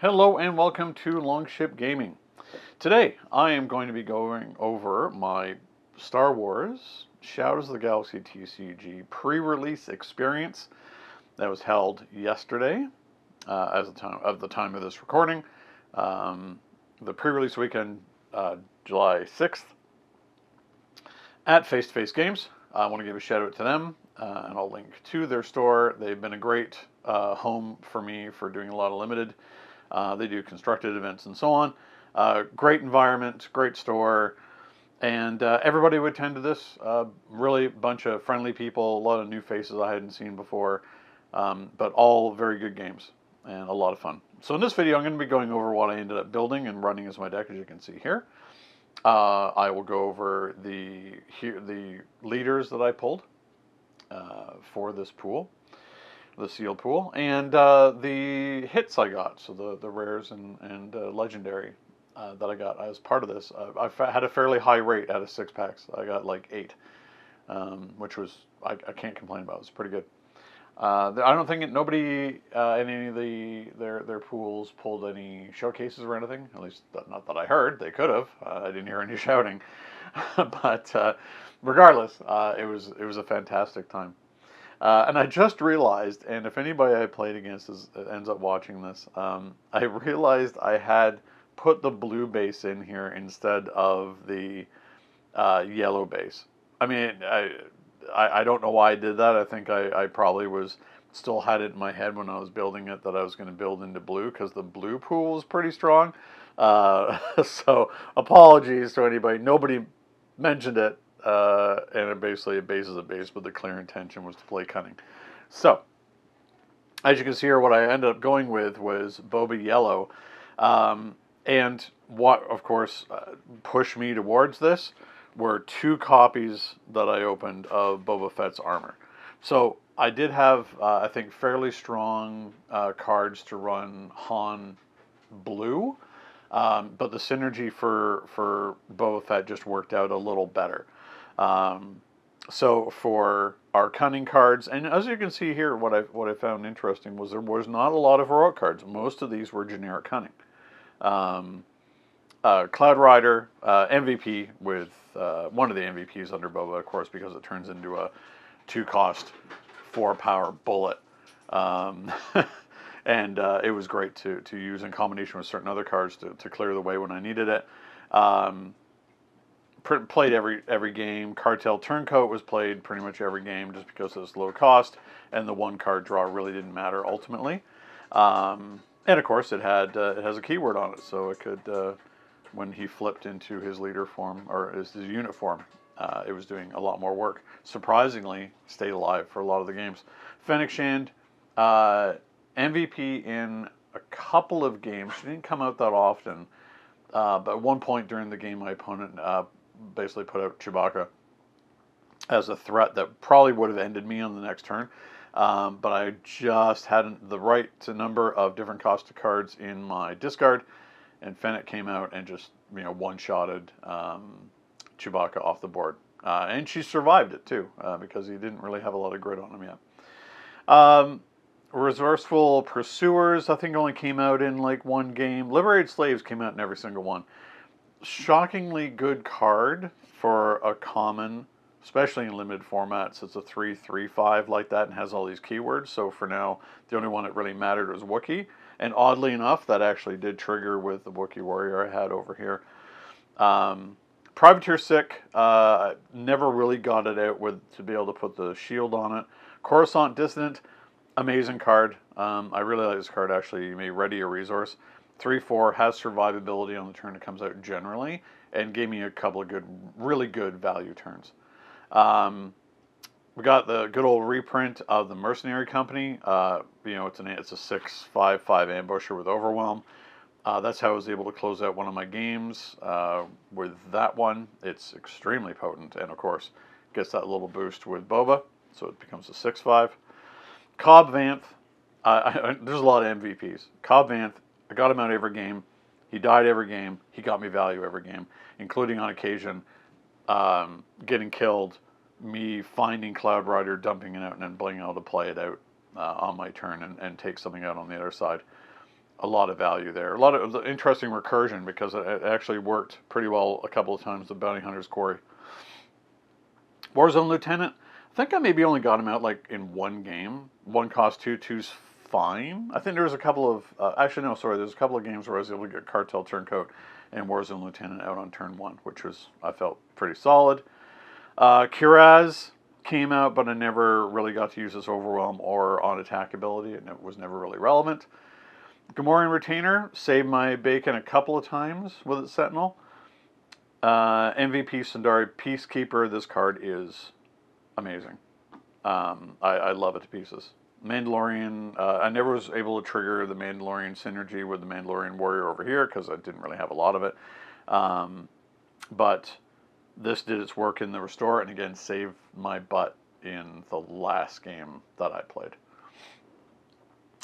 Hello and welcome to Longship Gaming. Today I am going to be going over my Star Wars Shadows of the Galaxy TCG pre-release experience that was held yesterday as the time of this recording. The pre-release weekend, July 6th, at Face to Face Games. I want to give a shout out to them, and I'll link to their store. They've been a great home for me for doing a lot of limited. They do constructed events and so on. Great environment, great store, and everybody would attend to this. Really a bunch of friendly people, a lot of new faces I hadn't seen before, but all very good games and a lot of fun. So in this video, I'm going to be going over what I ended up building and running as my deck, as you can see here. I will go over the leaders that I pulled for this pool, the sealed pool, and the hits I got, so the rares and legendary that I got as part of this. I had a fairly high rate out of 6-packs. I got like 8, which was I can't complain about. It was pretty good. I don't think nobody in any of their pools pulled any showcases or anything. At least not that I heard. They could have. I didn't hear any shouting, but regardless, it was a fantastic time. And I just realized, and if anybody I played against ends up watching this, I realized I had put the blue base in here instead of the yellow base. I mean, I don't know why I did that. I think I probably still had it in my head when I was building it that I was going to build into blue because the blue pool was pretty strong. So apologies to anybody. Nobody mentioned it. And basically a base is a base, but the clear intention was to play cunning. So, as you can see here, what I ended up going with was Boba Yellow. And what, of course, pushed me towards this were 2 copies that I opened of Boba Fett's armor. So, I did have, I think, fairly strong cards to run Han Blue. But the synergy for Boba Fett just worked out a little better. So for our cunning cards, and as you can see here, what I found interesting was there was not a lot of heroic cards. Most of these were generic cunning. Cloud Rider, MVP with one of the MVPs under Boba, of course, because it turns into a 2-cost 4-power bullet. And it was great to use in combination with certain other cards to clear the way when I needed it. Played every game. Cartel Turncoat was played pretty much every game just because it was low cost, and the 1-card draw really didn't matter ultimately. And of course, it has a keyword on it, so it could, when he flipped into his leader form or his unit form, it was doing a lot more work. Surprisingly, stayed alive for a lot of the games. Fennec Shand, MVP in a couple of games. She didn't come out that often, but at one point during the game, my opponent basically put out Chewbacca as a threat that probably would have ended me on the next turn. But I just hadn't the right number of different cost of cards in my discard, and Fennec came out and just one-shotted Chewbacca off the board. And she survived it too, because he didn't really have a lot of grit on him yet. Resourceful Pursuers, I think, only came out in like 1 game. Liberated Slaves came out in every single one. Shockingly good card for a common, especially in limited formats. It's a 3/3/5 like that and has all these keywords. So for now, the only one that really mattered was Wookiee. And oddly enough, that actually did trigger with the Wookiee Warrior I had over here. Privateer Sick, never really got it out to be able to put the shield on it. Coruscant Dissident, amazing card. I really like this card actually. You may ready a resource. 3/4 has survivability on the turn it comes out generally, and gave me a couple of really good value turns. We got the good old reprint of the Mercenary Company. It's a 6/5/5 ambusher with Overwhelm. That's how I was able to close out one of my games with that one. It's extremely potent, and of course gets that little boost with Boba, so it becomes a 6/5. Cobb Vanth, there's a lot of MVPs. Cobb Vanth, I got him out every game. He died every game. He got me value every game, including on occasion getting killed, me finding Cloud Rider, dumping it out, and then being able to play it out on my turn and take something out on the other side. a lot of value there. A lot of interesting recursion because it actually worked pretty well a couple of times. The Bounty Hunter's Quarry. Warzone Lieutenant, I think I maybe only got him out like in one game. One cost two, two's fine. I think there was a couple of, actually no, sorry, there's a couple of games where I was able to get Cartel Turncoat and Warzone Lieutenant out on turn one, which was, I felt, pretty solid. Kiraz came out, but I never really got to use his Overwhelm or on attack ability, and it was never really relevant. Gamorrean Retainer saved my bacon a couple of times with its Sentinel. MVP Sundari Peacekeeper, this card is amazing. I love it to pieces. Mandalorian, I never was able to trigger the Mandalorian synergy with the Mandalorian Warrior over here because I didn't really have a lot of it. But this did its work in the Restore and again saved my butt in the last game that I played.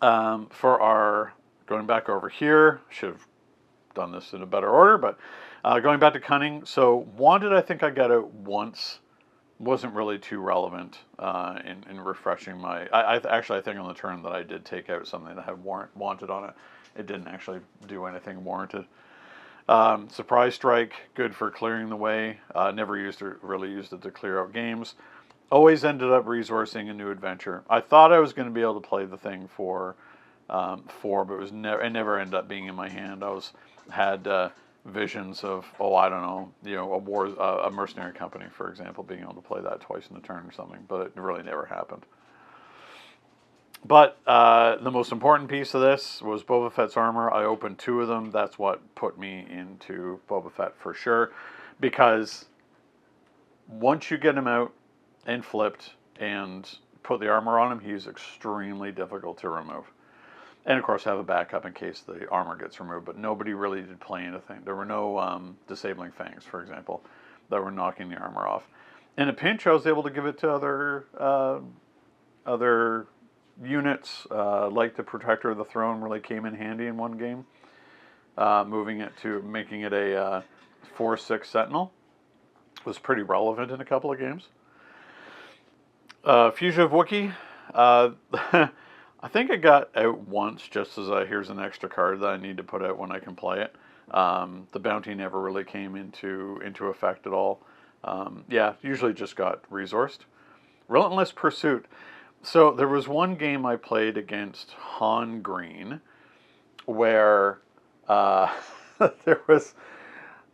For our, going back over here, should have done this in a better order, but going back to Cunning, so Wanted I think I got out once. Wasn't really too relevant in refreshing my... Actually, I think on the turn that I did take out something that had Wanted on it, it didn't actually do anything warranted. Surprise Strike, good for clearing the way. Never really used it to clear out games. Always ended up resourcing a new adventure. I thought I was going to be able to play the thing for 4, but it never ended up being in my hand. Had visions of, I don't know, a mercenary company, for example, being able to play that twice in a turn or something, but it really never happened. But the most important piece of this was Boba Fett's armor. I opened 2 of them. That's what put me into Boba Fett for sure, because once you get him out and flipped and put the armor on him, he's extremely difficult to remove. And of course have a backup in case the armor gets removed, but nobody really did play anything. There were no disabling fangs, for example, that were knocking the armor off. In a pinch, I was able to give it to other units, like the Protector of the Throne really came in handy in one game, making it a 4/6 Sentinel. Was pretty relevant in a couple of games. Fugitive Wookiee, I think I got out once just as here's an extra card that I need to put out when I can play it. The bounty never really came into effect at all. Yeah, usually just got resourced. Relentless Pursuit. So there was one game I played against Han Green where there was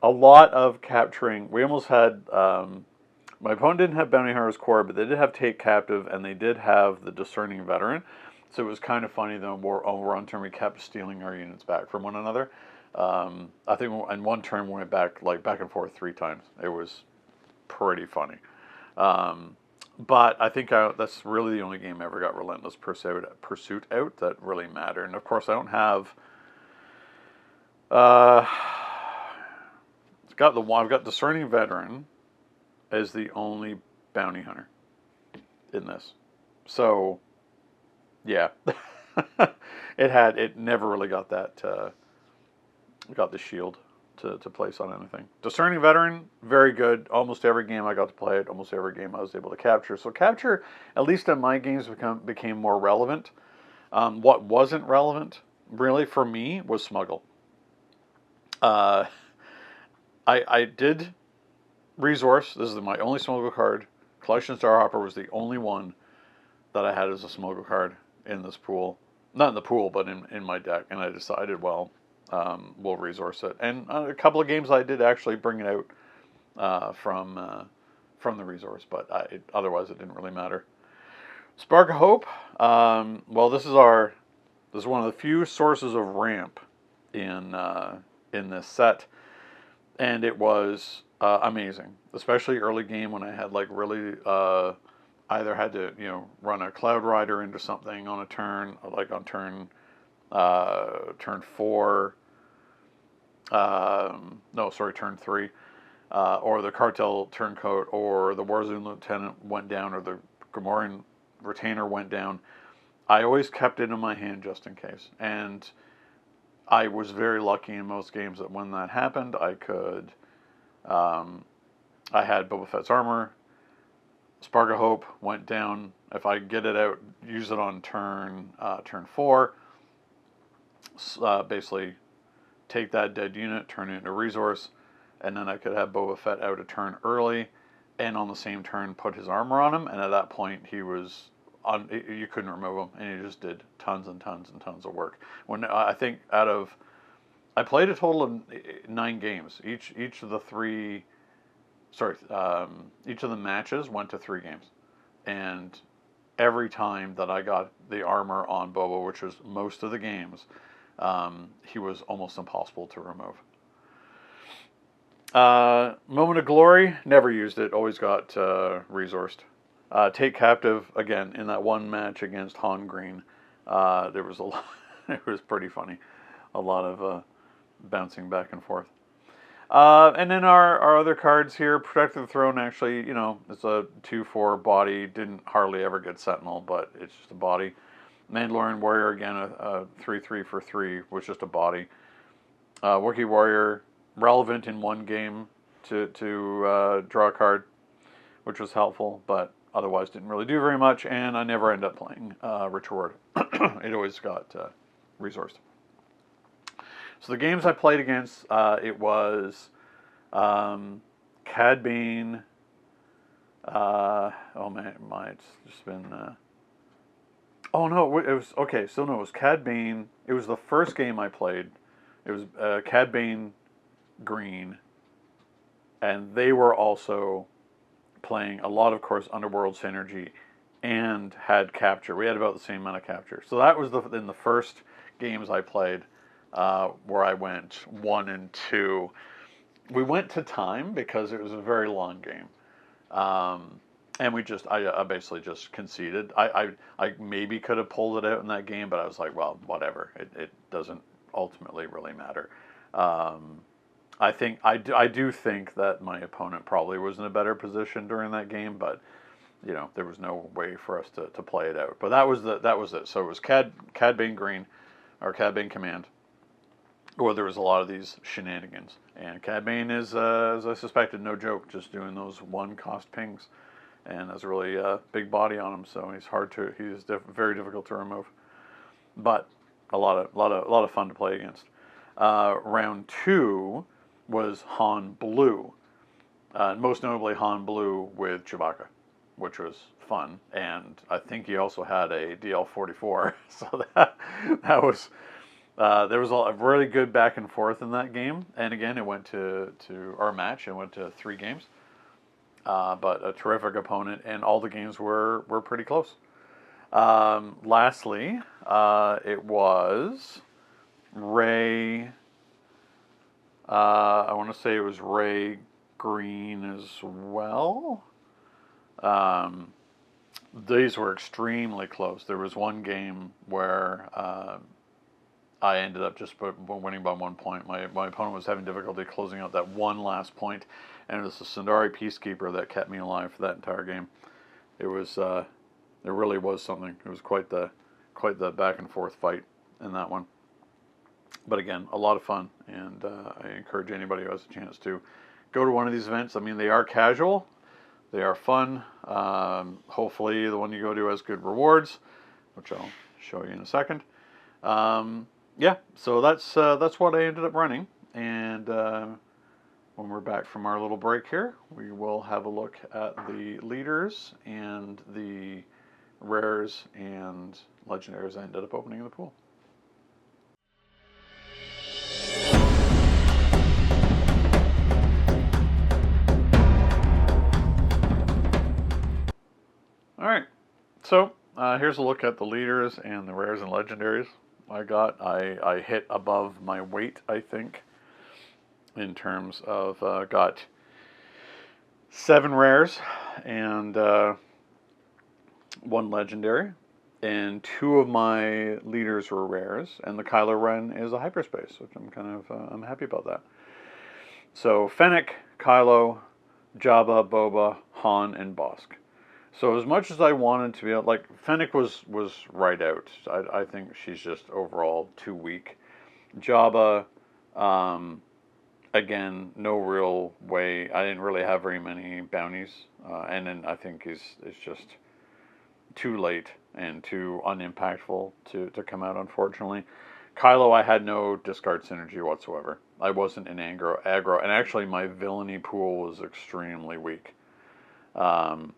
a lot of capturing. We almost had... my opponent didn't have Bounty Hunter's Core, but they did have Take Captive, and they did have the Discerning Veteran. So it was kind of funny that over on turn we kept stealing our units back from one another. I think in one turn we went back and forth 3 times. It was pretty funny. But I think that's really the only game I ever got Relentless Pursuit out that really mattered. And of course I don't have... I've got Discerning Veteran as the only Bounty Hunter in this. So... yeah, it never really got that, got the shield to place on anything. Discerning Veteran, very good. Almost every game I got to play it, almost every game I was able to capture. So capture, at least in my games, became more relevant. What wasn't relevant, really, for me, was Smuggle. I did resource. This is my only Smuggle card. Collection Starhopper was the only one that I had as a Smuggle card in this pool. Not in the pool, but in my deck. And I decided, well, we'll resource it. And a couple of games I did actually bring it out from the resource, but otherwise it didn't really matter. Spark of Hope. Well, this is one of the few sources of ramp in this set, and it was amazing, especially early game when I had really either had to run a Cloud Rider into something on a turn, like on turn 4. No, sorry, turn 3. Or the Cartel Turncoat, or the Warzone Lieutenant went down, or the Gamorrean Retainer went down. I always kept it in my hand just in case. And I was very lucky in most games that when that happened, I could... I had Boba Fett's armor. Spark of Hope went down. If I get it out, use it on turn 4. basically take that dead unit, turn it into a resource, and then I could have Boba Fett out a turn early, and on the same turn put his armor on him, and at that point he was on. You couldn't remove him, and he just did tons and tons and tons of work. When I think I played a total of 9 games. Each of the three, sorry, each of the matches went to 3 games, and every time that I got the armor on Boba, which was most of the games, he was almost impossible to remove. Moment of Glory, never used it, always got resourced. Take Captive, again, in that one match against Han Green, there was a lot, it was pretty funny. A lot of bouncing back and forth. And then our other cards here, Protect the Throne, actually, it's a 2/4 body, didn't hardly ever get Sentinel, but it's just a body. Mandalorian Warrior, again, a 3/3 for 3, was just a body. Wookiee Warrior, relevant in one game to draw a card, which was helpful, but otherwise didn't really do very much, and I never ended up playing Rich Ward. It always got resourced. So the games I played against, it was Cad Bane. Oh man, it's just been. Oh no, it was okay. So no, it was Cad Bane. It was the first game I played. It was Cad Bane Green, and they were also playing a lot of course Underworld Synergy, and had capture. We had about the same amount of capture. So that was in the first games I played. Where I went 1 and 2. We went to time because it was a very long game, and I basically just conceded. I maybe could have pulled it out in that game, but I was like, well, whatever. It doesn't ultimately really matter. I do think that my opponent probably was in a better position during that game, but there was no way for us to play it out. But that was it. So it was Cad Bane Green, or Cad Bane Command. Or there was a lot of these shenanigans. And Cad Bane is, as I suspected, no joke, just doing those 1-cost pings. And has a really big body on him, so he's very difficult to remove. But a lot of fun to play against. Round 2 was Han Blue. Most notably Han Blue with Chewbacca, which was fun. And I think he also had a DL-44, so that was... there was a really good back and forth in that game, and again, it went to our match. It went to 3 games, but a terrific opponent, and all the games were pretty close. Lastly, it was Ray. I want to say it was Ray Green as well. These were extremely close. There was one game where I ended up just winning by 1 point. My opponent was having difficulty closing out that one last point, and it was the Sundari Peacekeeper that kept me alive for that entire game. It was, it really was something. It was quite the back and forth fight in that one. But again, a lot of fun, and I encourage anybody who has a chance to go to one of these events. I mean, they are casual, they are fun. Hopefully, the one you go to has good rewards, which I'll show you in a second. Yeah, so that's what I ended up running, and when we're back from our little break here, we will have a look at the leaders and the rares and legendaries I ended up opening in the pool. All right, so here's a look at the leaders and the rares and legendaries I got. I hit above my weight, I think, in terms of got 7 rares and 1 legendary, and 2 of my leaders were rares, and the Kylo Ren is a hyperspace, which I'm happy about that. So Fennec, Kylo, Jabba, Boba, Han, and Bosk. So as much as I wanted to be able, like, Fennec was right out. I think she's just overall too weak. Jabba, again, no real way. I didn't really have very many bounties, and then I think is just too late and too unimpactful to come out, unfortunately. Kylo, I had no discard synergy whatsoever. I wasn't in aggro, and actually my villainy pool was extremely weak. Han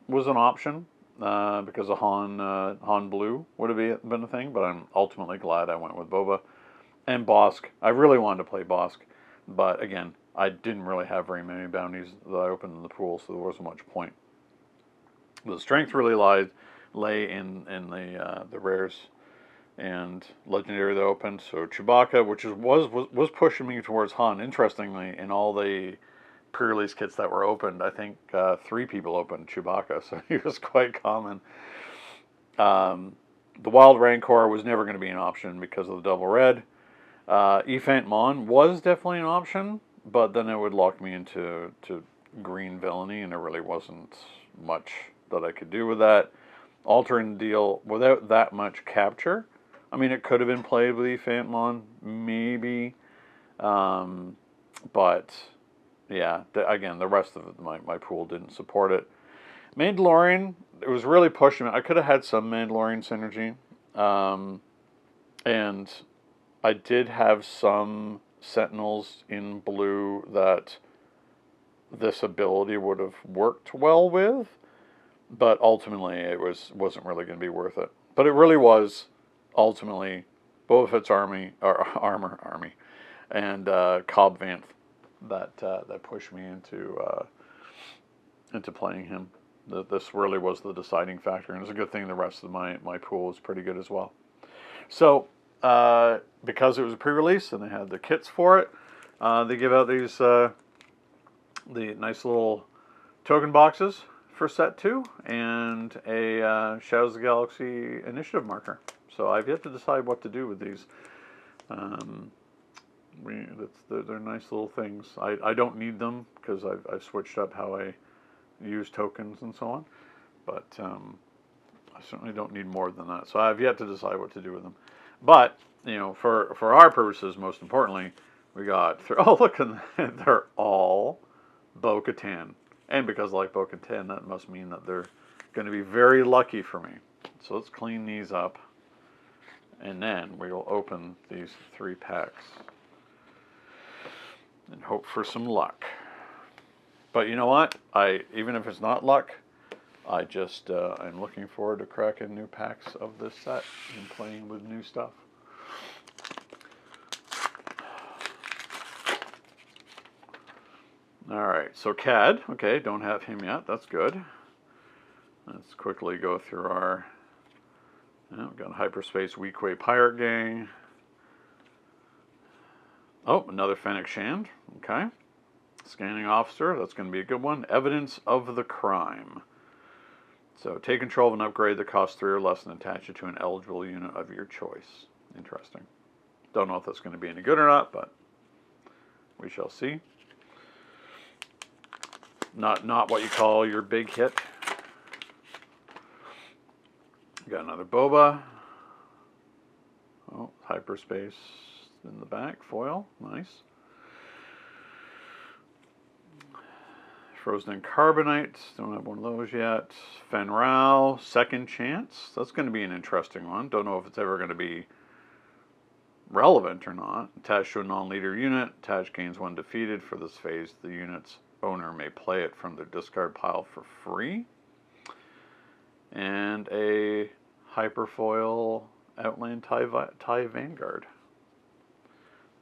was an option because of Han Blue would have been a thing, but I'm ultimately glad I went with Boba. And Bosk. I really wanted to play Bosk, but again, I didn't really have very many bounties that I opened in the pool, so there wasn't much point. The strength really lay in the rares and legendary that opened. So Chewbacca, which was pushing me towards Han. Interestingly, in all the pre-release kits that were opened, I think 3 people opened Chewbacca, so he was quite common. The Wild Rancor was never going to be an option because of the double red. Ephant Mon was definitely an option, but then it would lock me into green villainy, and there really wasn't much that I could do with that. Altering the deal without that much capture. I mean, it could have been played with Ephant Mon, maybe, but yeah, again, the rest of my pool didn't support it. Mandalorian, it was really pushing me. I could have had some Mandalorian synergy, and I did have some Sentinels in blue that this ability would have worked well with, but ultimately it wasn't really going to be worth it. But it really was ultimately Boba Fett's army, and Cobb Vanth that pushed me into playing him. This really was the deciding factor, and it's a good thing the rest of my pool was pretty good as well. So because it was a pre-release and they had the kits for it, they give out these the nice little token boxes for set 2 and a Shadows of the Galaxy initiative marker. So I've yet to decide what to do with these. They're nice little things. I don't need them because I've switched up how I use tokens and so on. But I certainly don't need more than that. So I've yet to decide what to do with them. But, you know, for our purposes, most importantly, we got... Oh, look, they're all Bo-Katan. And because I like Bo-Katan, that must mean that they're going to be very lucky for me. So let's clean these up. And then we will open these 3 packs. And hope for some luck. But you know what? Even if it's not luck, I'm looking forward to cracking new packs of this set and playing with new stuff. Alright, so Cad, okay, don't have him yet, that's good. Let's quickly go through our, we've got Hyperspace Weequay Pirate Gang. Oh, another Fennec Shand, okay. Scanning Officer, that's going to be a good one. Evidence of the Crime. So, take control of an upgrade that costs 3 or less and attach it to an eligible unit of your choice. Interesting. Don't know if that's going to be any good or not, but we shall see. Not what you call your big hit. Got another Boba. Oh, Hyperspace in the back. Foil. Nice. Frozen in Carbonite. Don't have one of those yet. Fen Rao. Second Chance. That's going to be an interesting one. Don't know if it's ever going to be relevant or not. Attached to a non-leader unit. Attached gains 1 defeated. For this phase, the unit's owner may play it from their discard pile for free. And a Hyperfoil Outland TIE Vanguard.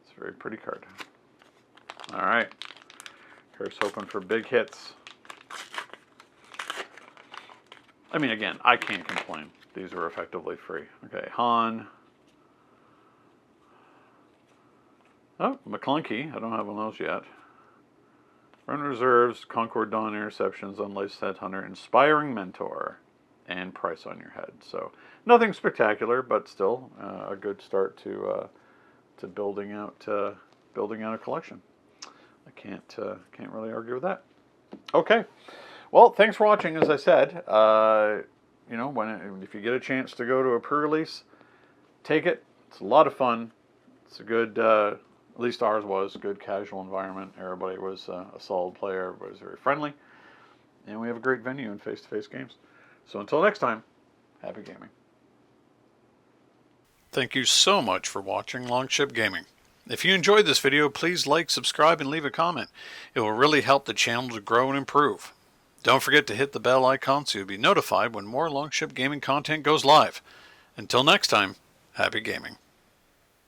It's a very pretty card. Alright. Here's hoping for big hits. I mean, again, I can't complain. These were effectively free. Okay, Han. Oh, McClunky. I don't have one of those yet. Run Reserves, Concord Dawn Interceptions, Unlicensed Headhunter, Inspiring Mentor, and Price on Your Head. So nothing spectacular, but still a good start to building out a collection. I can't really argue with that. Okay, well, thanks for watching. As I said, you know, if you get a chance to go to a pre-release, take it. It's a lot of fun. It's a good. At least ours was a good casual environment. Everybody was a solid player. Everybody was very friendly. And we have a great venue in face-to-face games. So until next time, happy gaming. Thank you so much for watching Longship Gaming. If you enjoyed this video, please like, subscribe, and leave a comment. It will really help the channel to grow and improve. Don't forget to hit the bell icon so you'll be notified when more Longship Gaming content goes live. Until next time, happy gaming.